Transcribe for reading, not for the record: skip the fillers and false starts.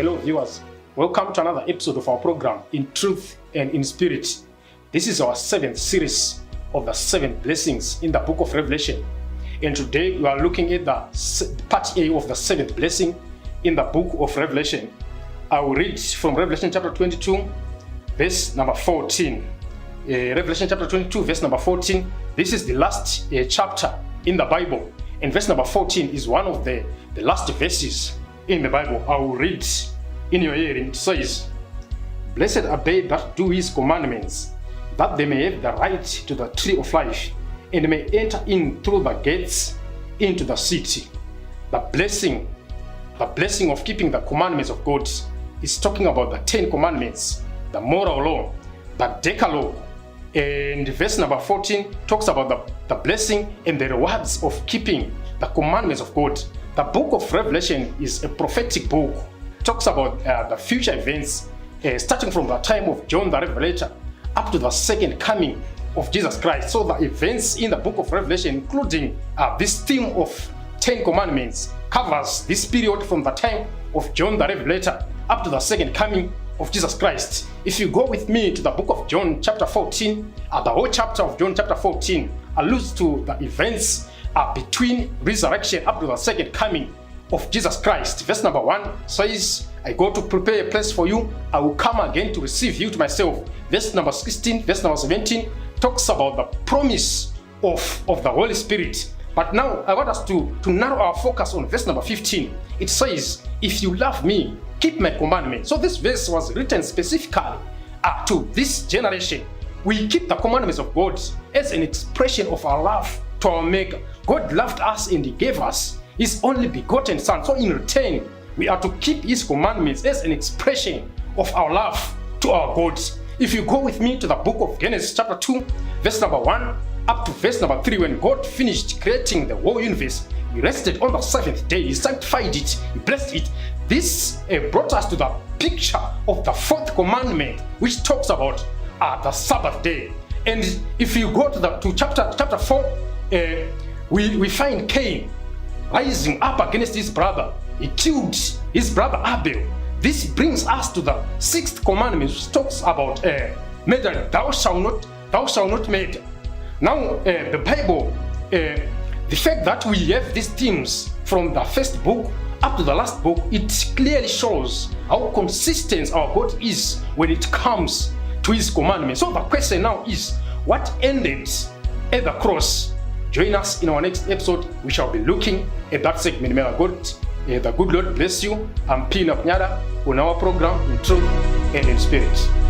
Hello viewers, welcome to another episode of our program In Truth and in Spirit. This is our 7th series of the 7 blessings in the book of Revelation. And today we are looking at the part A of the 7th blessing in the book of Revelation. I will read from Revelation chapter 22, verse number 14. Revelation chapter 22, verse number 14. This is the last chapter in the Bible. And verse number 14 is one of the last verses in the Bible. I will read in your hearing. It says, "Blessed are they that do his commandments, that they may have the right to the tree of life, and may enter in through the gates into the city." The blessing of keeping the commandments of God is talking about the 10 commandments, the moral law, the Decalogue. And verse number 14 talks about the blessing and the rewards of keeping the commandments of God. The book of Revelation is a prophetic book. It talks about the future events, starting from the time of John the Revelator up to the second coming of Jesus Christ. So the events in the book of Revelation, including this theme of 10 commandments, covers this period from the time of John the Revelator up to the second coming of Jesus Christ. If you go with me to the book of John chapter 14, the whole chapter of John chapter 14 alludes to the events between resurrection up to the second coming of Jesus Christ. Verse number 1 says, "I go to prepare a place for you. I will come again to receive you to myself." Verse number 16, verse number 17 talks about the promise of the Holy Spirit. But now I want us to narrow our focus on verse number 15. It says, "If you love me, keep my commandments." So this verse was written specifically to this generation. We keep the commandments of God as an expression of our love to our Maker. God loved us and He gave us His only begotten Son. So in return, we are to keep His commandments as an expression of our love to our God. If you go with me to the book of Genesis chapter 2, verse number 1 up to verse number 3, when God finished creating the whole universe, He rested on the 7th day. He sanctified it. He blessed it. This brought us to the picture of the 4th commandment, which talks about the Sabbath day. And if you go to chapter 4, we find Cain rising up against his brother. He killed his brother Abel. This brings us to the 6th commandment, which talks about murder. Thou shalt not murder. Now, the Bible, the fact that we have these themes from the first book up to the last book, it clearly shows how consistent our God is when it comes to His commandments. So the question now is, what ended at the cross? Join us in our next episode. We shall be looking at that segment. May the good Lord bless you. I'm Pina Pnyada on our program In Truth and in Spirit.